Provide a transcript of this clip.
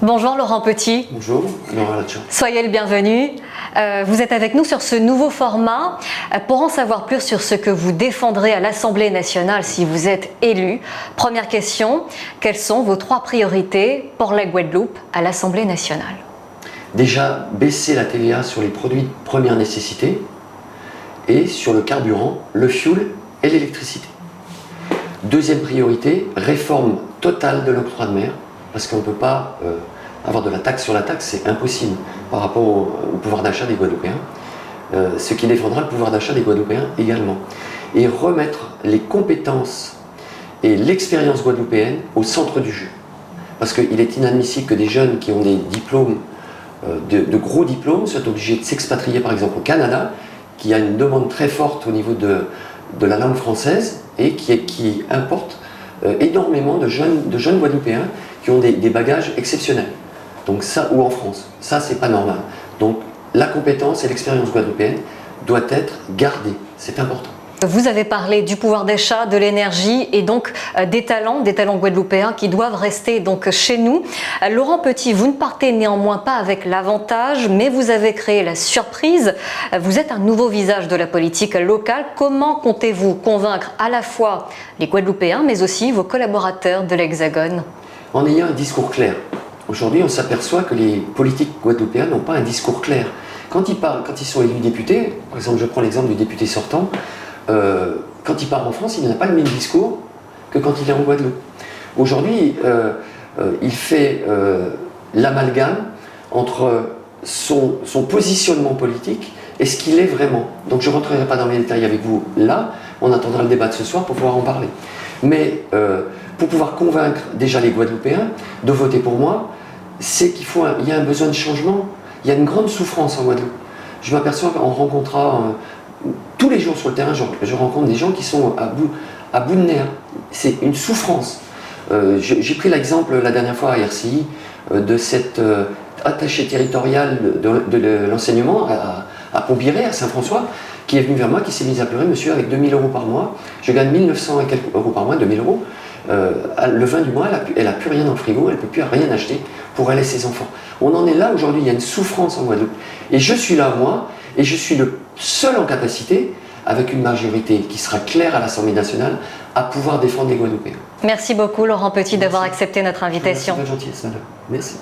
Bonjour Laurent Petit. Bonjour, Laura Latcha. Soyez le bienvenu. Vous êtes avec nous sur ce nouveau format. Pour en savoir plus sur ce que vous défendrez à l'Assemblée nationale si vous êtes élu, première question, quelles sont vos 3 priorités pour la Guadeloupe à l'Assemblée nationale? Déjà, baisser la TVA sur les produits de première nécessité et sur le carburant, le fioul et l'électricité. Deuxième priorité, réforme totale de l'octroi de mer, parce qu'on ne peut pas avoir de la taxe sur la taxe, c'est impossible par rapport au pouvoir d'achat des Guadeloupéens, ce qui défendra le pouvoir d'achat des Guadeloupéens également. Et remettre les compétences et l'expérience guadeloupéenne au centre du jeu. Parce qu'il est inadmissible que des jeunes qui ont des diplômes, de gros diplômes, soient obligés de s'expatrier par exemple au Canada, qui a une demande très forte au niveau de la langue française et qui importe énormément de jeunes Guadeloupéens qui ont des bagages exceptionnels. Donc ça, ou en France, ça c'est pas normal. Donc la compétence et l'expérience guadeloupéenne doit être gardée, c'est important. Vous avez parlé du pouvoir d'achat, de l'énergie et donc des talents guadeloupéens qui doivent rester donc chez nous. Laurent Petit, vous ne partez néanmoins pas avec l'avantage, mais vous avez créé la surprise. Vous êtes un nouveau visage de la politique locale. Comment comptez-vous convaincre à la fois les Guadeloupéens, mais aussi vos collaborateurs de l'Hexagone? En ayant un discours clair. Aujourd'hui, on s'aperçoit que les politiques guadeloupéens n'ont pas un discours clair. Quand ils parlent, quand ils sont élus députés, par exemple, je prends l'exemple du député sortant, quand il part en France, il n'a pas le même discours que quand il est en Guadeloupe. Aujourd'hui, il fait l'amalgame entre son positionnement politique et ce qu'il est vraiment. Donc je ne rentrerai pas dans les détails avec vous là, on attendra le débat de ce soir pour pouvoir en parler. Mais pour pouvoir convaincre déjà les Guadeloupéens de voter pour moi, c'est il y a un besoin de changement, il y a une grande souffrance en Guadeloupe. Je m'aperçois qu'en rencontrant tous les jours sur le terrain, je rencontre des gens qui sont à bout de nerfs. C'est une souffrance. J'ai pris l'exemple la dernière fois à RCI de cette attachée territoriale de l'enseignement à Pompiré, à Saint-François, qui est venue vers moi, qui s'est mise à pleurer. Monsieur, avec 2000 € par mois, je gagne 1900 et quelques euros par mois, 2000 €. Le 20 du mois, elle n'a plus rien dans le frigo, elle ne peut plus rien acheter pour elle et ses enfants. On en est là aujourd'hui, il y a une souffrance en Guadeloupe. Et je suis là, moi, et je suis le seul en capacité, avec une majorité qui sera claire à l'Assemblée nationale, à pouvoir défendre les Guadeloupéens. Merci beaucoup Laurent Petit d'avoir accepté notre invitation. Merci de votre gentillesse, madame. Merci.